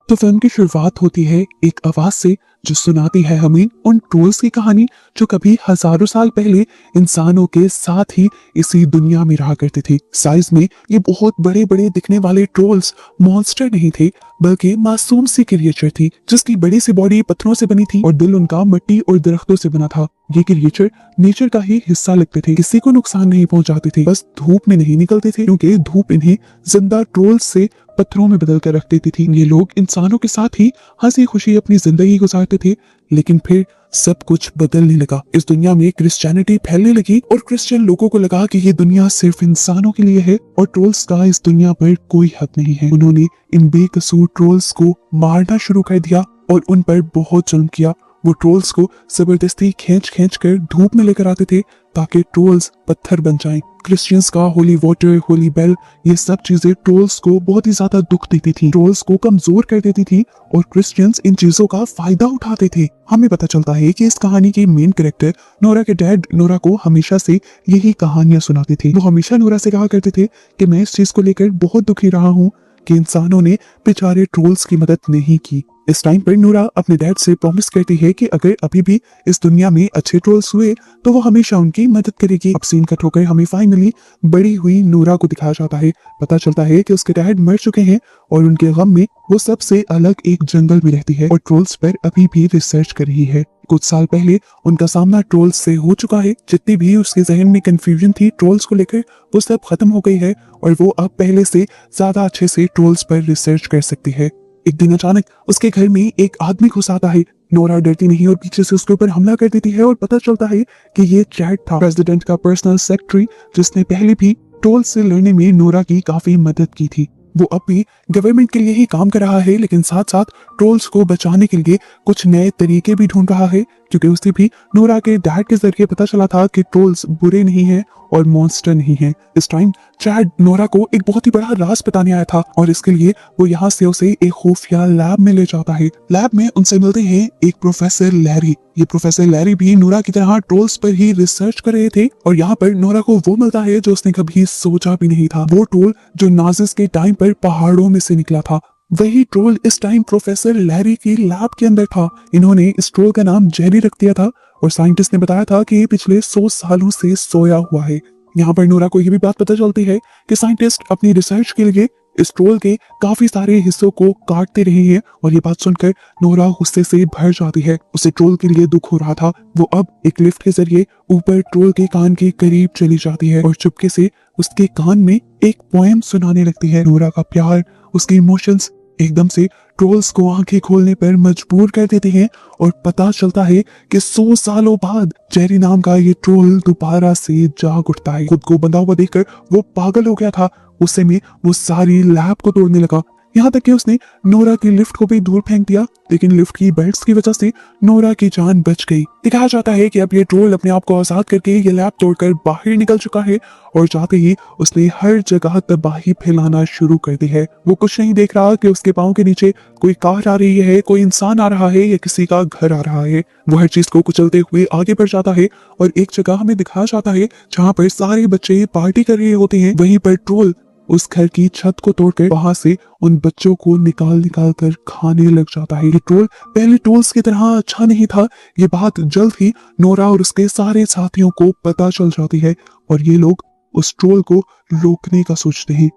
तो फिल्म की शुरुआत होती है एक आवाज से जो सुनाती है हमें उन ट्रोल्स की कहानी जो कभी हजारों साल पहले इंसानों के साथ ही इसी दुनिया में रहा करते थे। साइज में ये बहुत बड़े बड़े दिखने वाले ट्रोल्स मॉन्स्टर नहीं थे, बल्कि मासूम सी क्रिएचर थी जिसकी बड़ी सी बॉडी पत्थरों से बनी थी और दिल उनका मिट्टी और दरख्तों से बना था। ये क्रिएचर नेचर का ही हिस्सा लगते थे, किसी को नुकसान नहीं पहुंचाते थे, बस धूप में नहीं निकलते थे क्योंकि धूप इन्हें जिंदा ट्रोल्स से पत्थरों में बदल कर रख देती थी। ये लोग इंसानों के साथ ही हंसी खुशी अपनी जिंदगी गुजारते थे, लेकिन फिर सब कुछ बदलने लगा। इस दुनिया में क्रिश्चियनिटी फैलने लगी और क्रिश्चियन लोगों को लगा कि ये दुनिया सिर्फ इंसानों के लिए है और ट्रोल्स का इस दुनिया पर कोई हक नहीं है। उन्होंने इन बेकसूर ट्रोल्स को मारना शुरू कर दिया और उन पर बहुत जुल्म किया। वो ट्रोल्स को जबरदस्ती खींच खींच कर धूप में लेकर आते थे ताकि ट्रोल्स पत्थर बन जाएं। क्रिश्चियंस का होली वाटर, होली बेल, ये सब चीजें ट्रोल्स को बहुत ही ज्यादा दुख देती थी, ट्रोल्स को कमजोर कर देती थी और क्रिश्चियंस इन चीजों का फायदा उठाते थे। हमें पता चलता है कि इस कहानी के मेन कैरेक्टर नोरा के डैड नोरा को हमेशा से यही कहानियां सुनाते थे। वो हमेशा नोरा से कहा करते थे कि मैं इस चीज को लेकर बहुत दुखी रहा हूँ कि इंसानों ने बेचारे ट्रोल्स की मदद नहीं की। इस टाइम पर नूरा अपने डैड से प्रॉमिस करती है कि अगर अभी भी इस दुनिया में अच्छे ट्रोल्स हुए तो वो हमेशा उनकी मदद करेगी। अब सीन कट होकर हमें फाइनली बड़ी हुई नूरा को दिखाया जाता है। पता चलता है कि उसके डैड मर चुके हैं और उनके गम में वो सबसे अलग एक जंगल में रहती है और ट्रोल्स पर अभी भी रिसर्च कर रही है। कुछ साल पहले उनका सामना ट्रोल्स से हो चुका है। जितनी भी उसके जहन में कंफ्यूजन थी ट्रोल्स को लेकर वो सब खत्म हो गई है और वो अब पहले से ज्यादा अच्छे से ट्रोल्स पर रिसर्च कर सकती है। एक दिन अचानक उसके घर में एक आदमी घुस आता है। नोरा डरती नहीं और पीछे से उसके ऊपर हमला कर देती है और पता चलता है कि ये चैड था, प्रेसिडेंट का पर्सनल सेक्रेटरी, जिसने पहले भी ट्रोल्स से लड़ने में नोरा की काफी मदद की थी। वो अब भी गवर्नमेंट के लिए ही काम कर रहा है, लेकिन साथ साथ ट्रोल्स को बचाने के लिए कुछ नए तरीके भी ढूंढ रहा है, क्योंकि उसे भी नोरा के डैड के जरिए पता चला था कि ट्रोल्स बुरे नहीं हैं और मॉन्स्टर नहीं हैं। इस टाइम चैड नोरा को एक बहुत ही बड़ा राज बताने आया था और इसके लिए वो यहाँ से उसे एक खुफिया लैब में ले जाता है। लैब में उनसे मिलते हैं एक प्रोफेसर लैरी। ये प्रोफेसर लैरी भी नोरा की तरह ट्रोल्स पर ही रिसर्च कर रहे थे और यहाँ पर नोरा को वो मिलता है जो उसने कभी सोचा भी नहीं था। वो ट्रोल जो नाजिस के टाइम पर पहाड़ों में से निकला था, वही ट्रोल इस टाइम प्रोफेसर लैरी की लैब के अंदर था। इन्होंने इस ट्रोल का नाम जेरी रख दिया था और साइंटिस्ट ने बताया था कि ये पिछले 100 सालों से सोया हुआ है। यहाँ पर नोरा को ये भी बात पता चलती है कि साइंटिस्ट अपनी रिसर्च के लिए इस ट्रोल के काफी सारे हिस्सों को काटते रहे हैं और ये बात सुनकर नोरा गुस्से से भर जाती है। उसे ट्रोल के लिए दुख हो रहा था। वो अब एक लिफ्ट के जरिए ऊपर ट्रोल के कान के करीब चली जाती है और चुपके से उसके कान में एक पोएम सुनाने लगती है। नोरा का प्यार, उसके इमोशंस एकदम से ट्रोल्स को आंखें खोलने पर मजबूर कर देते हैं और पता चलता है कि 100 सालों बाद जेरी नाम का ये ट्रोल दोबारा से जाग उठता है। खुद को बंधा हुआ देखकर वो पागल हो गया था। उसे में वो सारी लैब को तोड़ने लगा, यहाँ तक कि उसने नोरा की लिफ्ट को भी दूर फेंक दिया, लेकिन लिफ्ट की बेल्ट्स की वजह से नोरा की जान बच गई। दिखाया जाता है कि अब ये ट्रोल अपने आप को आजाद करके ये लैब तोड़कर बाहर निकल चुका है और जाते ही उसने हर जगह तबाही फैलाना शुरू कर दी है। वो कुछ नहीं देख रहा कि उसके पाँव के नीचे कोई कार आ रही है, कोई इंसान आ रहा है या किसी का घर आ रहा है। वो हर चीज को कुचलते हुए आगे बढ़ जाता है और एक जगह हमें दिखाया जाता है जहाँ पर सारे बच्चे पार्टी कर रहे होते हैं। वहीं पर ट्रोल उस घर की छत को तोड़कर वहां से उन बच्चों को निकाल निकाल कर खाने लग जाता है। ये ट्रोल पहले ट्रोल्स की तरह अच्छा नहीं था। ये बात जल्द ही नोरा और उसके सारे साथियों को पता चल जाती है और ये लोग उस ट्रोल को रोकने का सोचते हैं।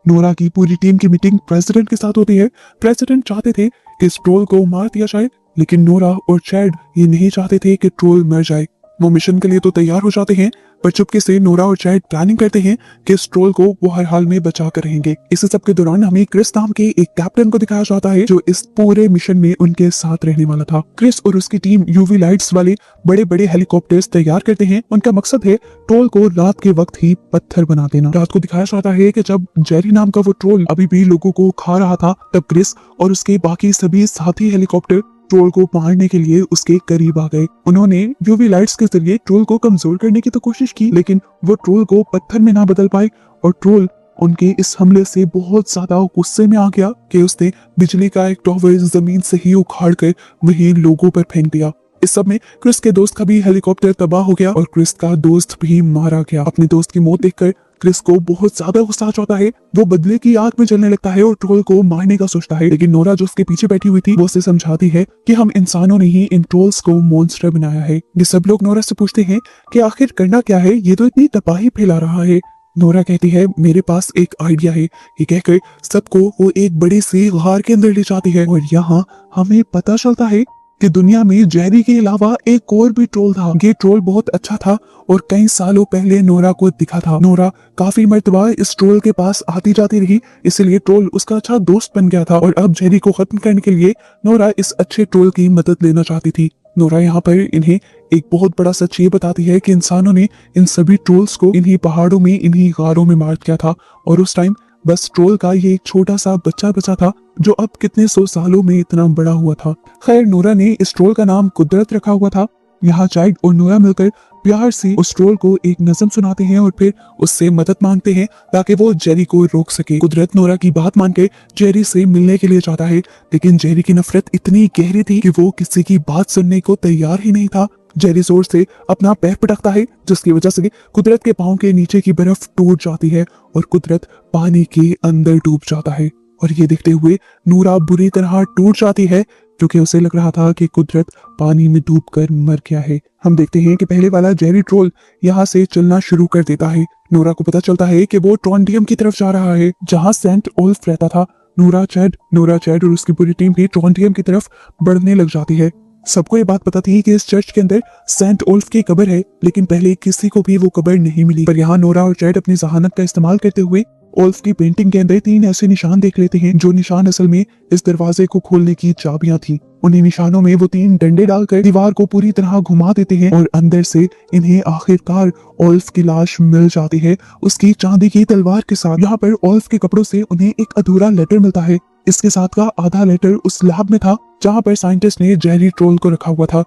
नोरा की पूरी टीम की मीटिंग प्रेसिडेंट के साथ होती है। प्रेसिडेंट चाहते थे कि इस ट्रोल को मार दिया जाए, लेकिन नोरा और चैड ये नहीं चाहते थे कि ट्रोल मर जाए। वो मिशन के लिए तो तैयार हो जाते हैं, पर चुपके से नोरा और चैड प्लानिंग करते हैं कि इस ट्रोल को वो हर हाल में बचा कर रहेंगे। इस सब के दौरान हमें क्रिस नाम के एक कैप्टन को दिखाया जाता है जो इस पूरे मिशन में उनके साथ रहने वाला था। क्रिस और उसकी टीम यूवी लाइट्स वाले बड़े बड़े हेलीकॉप्टर्स तैयार करते हैं। उनका मकसद है ट्रोल को रात के वक्त ही पत्थर बना देना। रात को दिखाया जाता है कि जब जेरी नाम का वो ट्रोल अभी भी लोगों को खा रहा था, तब क्रिस और उसके बाकी सभी साथी हेलीकॉप्टर ट्रोल को मारने के लिए उसके करीब आ गए। उन्होंने यूवी लाइट्स के जरिए ट्रोल को कमजोर करने की तो कोशिश की, लेकिन वो ट्रोल को पत्थर में ना बदल पाए और ट्रोल उनके इस हमले से बहुत ज्यादा गुस्से में आ गया कि उसने बिजली का एक टॉवर जमीन से ही उखाड़ कर वही लोगों पर फेंक दिया। इस सब में क्रिस के दोस्त का भी हेलीकॉप्टर तबाह हो गया और क्रिस का दोस्त भी मारा गया। अपने दोस्त की मौत देखकर क्रिस को बहुत ज्यादा गुस्सा आ जाता है। वो बदले की आग में जलने लगता है और ट्रोल को मारने का सोचता है, लेकिन नोरा जो उसके पीछे बैठी हुई थी वो उसे समझाती है कि हम इंसानों ने ही इन ट्रोल्स को मॉन्स्टर बनाया है। ये सब लोग नोरा से पूछते हैं कि आखिर करना क्या है, ये तो इतनी तबाही फैला रहा है। नोरा कहती है मेरे पास एक आइडिया है। ये कहकर सबको वो एक बड़ी सी गार के अंदर ले जाती है और यहाँ हमें पता चलता है कि दुनिया में जेरी के अलावा एक और भी ट्रोल था। ये ट्रोल बहुत अच्छा था और कई सालों पहले नोरा को दिखा था। नोरा काफी मर्तबा इस ट्रोल के पास आती जाती रही, इसलिए ट्रोल उसका अच्छा दोस्त बन गया था और अब जेरी को खत्म करने के लिए नोरा इस अच्छे ट्रोल की मदद लेना चाहती थी। नोरा यहाँ पर इन्हें एक बहुत बड़ा सच ये बताती है कि इंसानों ने इन सभी ट्रोल्स को इन्हीं पहाड़ों में, इन्हीं गारों में मार दिया था और उस टाइम बस ट्रोल का ये एक छोटा सा बच्चा बचा था जो अब कितने सौ सालों में इतना बड़ा हुआ था। खैर नोरा ने इस ट्रोल का नाम कुदरत रखा हुआ था। यहाँ चाइल्ड और नोरा मिलकर प्यार से उस ट्रोल को एक नज़म सुनाते हैं और फिर उससे मदद मांगते हैं ताकि वो जेरी को रोक सके। कुदरत नोरा की बात मानकर जेरी से मिलने के लिए चाहता है, लेकिन जेरी की नफरत इतनी गहरी थी कि वो किसी की बात सुनने को तैयार ही नहीं था। जेरी जोर से अपना पैर पटकता है जिसकी वजह से कुदरत के पांव के नीचे की बर्फ टूट जाती है और कुदरत पानी के अंदर डूब जाता है। और ये देखते हुए नूरा बुरी तरह टूट जाती है क्योंकि उसे लग रहा था कि कुदरत पानी में डूबकर मर गया है। हम देखते हैं कि पहले वाला जेरी ट्रोल यहाँ से चलना शुरू कर देता है। नूरा को पता चलता है कि वो ट्रॉन्डियम की तरफ जा रहा है जहाँ सेंट ओल्फ रहता था। नूरा चैड और उसकी पूरी टीम भी ट्रॉन्डियम की तरफ बढ़ने लग जाती है। सबको ये बात पता थी कि इस चर्च के अंदर सेंट ओल्फ की कब्र है, लेकिन पहले किसी को भी वो कब्र नहीं मिली। पर यहाँ नोरा और चैड अपनी जहानत का इस्तेमाल करते हुए ओल्फ की पेंटिंग के अंदर 3 ऐसे निशान देख लेते हैं जो निशान असल में इस दरवाजे को खोलने की चाबियां थी। उन्हीं निशानों में वो 3 डंडे डालकर दीवार को पूरी तरह घुमा देते हैं और अंदर से इन्हें आखिरकार ओल्फ की लाश मिल जाती है उसकी चांदी की तलवार के साथ। यहाँ पर ओल्फ के कपड़ों से उन्हें एक अधूरा लेटर मिलता है। इसके साथ का आधा लेटर उस लैब में था जहाँ पर साइंटिस्ट ने जेरी ट्रोल को रखा हुआ था।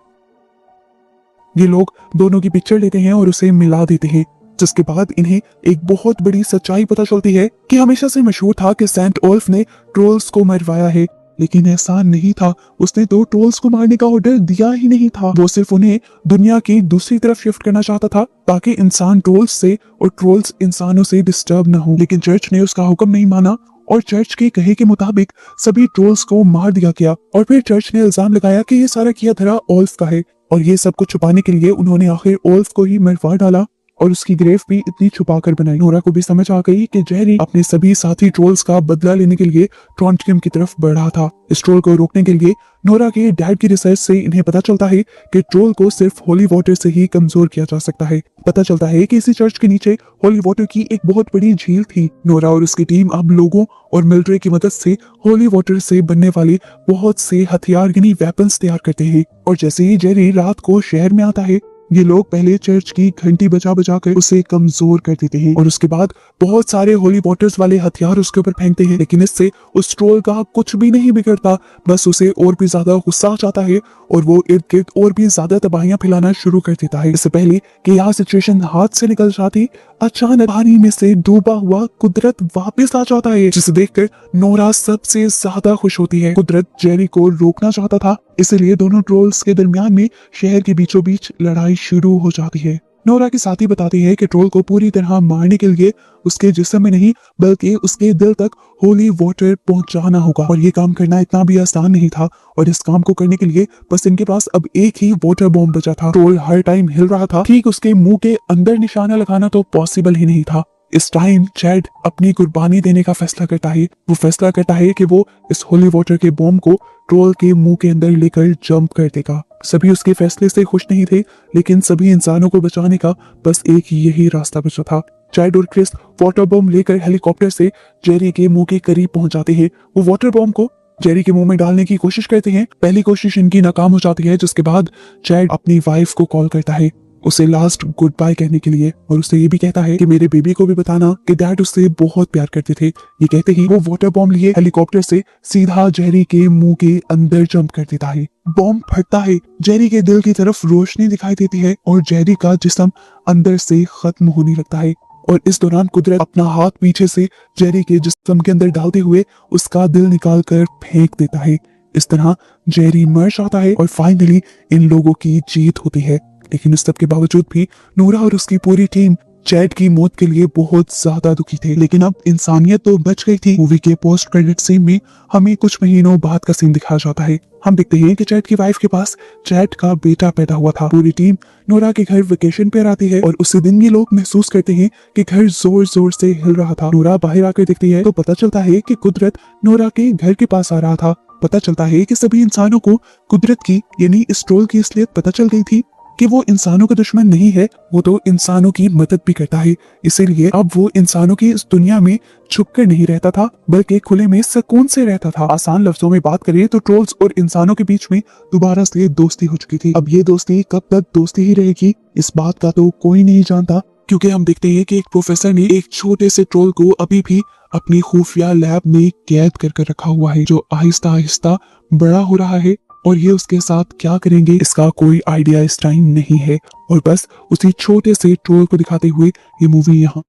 ये लोग दोनों की पिक्चर लेते हैं और उसे मिला देते हैं, जिसके बाद इन्हें एक बहुत बड़ी सच्चाई पता चलती है कि हमेशा से मशहूर था कि सेंट ओल्फ ने ट्रोल्स को मरवाया है, लेकिन ऐसा नहीं था। उसने तो ट्रोल्स को मारने का ऑर्डर दिया ही नहीं था, वो सिर्फ उन्हें दुनिया की दूसरी तरफ शिफ्ट करना चाहता था ताकि इंसान ट्रोल्स से और ट्रोल्स इंसानों से डिस्टर्ब न हो। लेकिन चर्च ने उसका हुक्म नहीं माना और चर्च के कहे के मुताबिक सभी ट्रोल्स को मार दिया गया। और फिर चर्च ने इल्जाम लगाया कि ये सारा किया धरा ओल्फ का है और ये सब कुछ छुपाने के लिए उन्होंने आखिर ओल्फ को ही मरवा डाला और उसकी ग्रेव भी इतनी छुपाकर बनाई। नोरा को भी समझ आ गई कि जेरी अपने सभी साथी ट्रोल्स का बदला लेने के लिए ट्रॉन्टियम की तरफ बढ़ रहा था। इस ट्रोल को रोकने के लिए नोरा के डैड की रिसर्च से इन्हें पता चलता है कि ट्रोल को सिर्फ होली वाटर से ही कमजोर किया जा सकता है। पता चलता है कि इसी चर्च के नीचे होली वाटर की एक बहुत बड़ी झील थी। नोरा और उसकी टीम अब लोगों और मिलिट्री की मदद से होली वाटर से बनने वाले बहुत से हथियार यानी वेपन्स तैयार करते हैं। और जैसे ही जेरी रात को शहर में आता है, ये लोग पहले चर्च की घंटी बजा बजा कर उसे कमजोर कर देते हैं और उसके बाद बहुत सारे होली वाटर्स वाले हथियार उसके ऊपर फेंकते हैं, लेकिन इससे उस ट्रोल का कुछ भी नहीं बिगड़ता। बस उसे और भी ज्यादा गुस्सा आ जाता है और वो इर्द गिर्द और भी ज्यादा तबाहियां फैलाना शुरू कर देता है। इससे पहले कि यहाँ सिचुएशन हाथ से निकल जाती, अचानक पानी में से डूबा हुआ कुदरत वापस आ जाता है, जिसे देखकर नोरा सबसे ज्यादा खुश होती है। कुदरत जेरी को रोकना चाहता था, इसलिए दोनों ट्रोल्स के दरमियान में शहर के बीचों बीच लड़ाई शुरू हो जाती है। नोरा के साथी बताती है कि ट्रोल को पूरी तरह मारने के लिए उसके जिस्म में नहीं बल्कि उसके दिल तक होली वाटर पहुंचाना होगा और ये काम करना इतना भी आसान नहीं था। और इस काम को करने के लिए बस इनके पास अब एक ही वाटर बॉम्ब बचा था। ट्रोल हर टाइम हिल रहा था, ठीक उसके मुंह के अंदर निशाना लगाना तो पॉसिबल ही नहीं था। इस टाइम चैड अपनी कुर्बानी देने का फैसला करता है। वो फैसला करता है कि वो इस होली वाटर के बॉम्ब को ट्रोल के मुंह के अंदर लेकर जंप कर देगा। सभी उसके फैसले से खुश नहीं थे, लेकिन सभी इंसानों को बचाने का बस एक यही रास्ता बचा था। चैड और क्रिस वाटर बॉम्ब लेकर हेलीकॉप्टर से जेरी के मुंह के करीब पहुंच जाते हैं। वो वाटर बॉम्ब को जेरी के मुंह में डालने की कोशिश करते हैं। पहली कोशिश इनकी नाकाम हो जाती है, जिसके बाद चैड अपनी वाइफ को कॉल करता है उसे लास्ट गुड बाय कहने के लिए और उससे ये भी कहता है कि मेरे बेबी को भी बताना कि डैड उससे बहुत प्यार करते थे। ये कहते ही वो वाटर बॉम्ब लिए हेलीकॉप्टर से सीधा जेरी के मुंह के अंदर जंप कर देता है। बॉम्ब फटता है, जेरी के दिल की तरफ रोशनी दिखाई देती है और जेरी का जिस्म अंदर से खत्म होने लगता है। और इस दौरान कुदरत अपना हाथ पीछे से जेरी के जिस्म के अंदर डालते हुए उसका दिल निकाल कर फेंक देता है। इस तरह जेरी मर जाता है और फाइनली इन लोगों की जीत होती है। लेकिन इस सब के बावजूद भी नोरा और उसकी पूरी टीम चैट की मौत के लिए बहुत ज्यादा दुखी थे, लेकिन अब इंसानियत तो बच गई थी। मूवी के पोस्ट क्रेडिट सीन में हमें कुछ महीनों बाद का सीन दिखाया जाता है। हम देखते हैं कि चैट की वाइफ के पास चैट का बेटा पैदा हुआ था। पूरी टीम नोरा के घर वेकेशन पर आती है और उसी दिन ये लोग महसूस करते हैं कि घर जोर जोर से हिल रहा था। नोरा बाहर आकर देखती है तो पता चलता है कि कुदरत नोरा के घर के पास आ रहा था। पता चलता है कि सभी इंसानों को कुदरत की यानी इस ट्रोल की असलियत पता चल गई थी कि वो इंसानों का दुश्मन नहीं है, वो तो इंसानों की मदद भी करता है। इसीलिए अब वो इंसानों की इस दुनिया में छुपकर नहीं रहता था, बल्कि खुले में सुकून से रहता था। आसान लफ्जों में बात करें तो ट्रोल्स और इंसानों के बीच में दोबारा से दोस्ती हो चुकी थी। अब ये दोस्ती कब तक दोस्ती ही रहेगी, इस बात का तो कोई नहीं जानता, क्योंकि हम देखते हैं कि एक प्रोफेसर ने एक छोटे से ट्रोल को अभी भी अपनी खुफिया लैब में कैद कर रखा हुआ है, जो आहिस्ता आहिस्ता बड़ा हो रहा है। और ये उसके साथ क्या करेंगे इसका कोई आइडिया इस टाइम नहीं है, और बस उसी छोटे से ट्रोल को दिखाते हुए ये मूवी यहाँ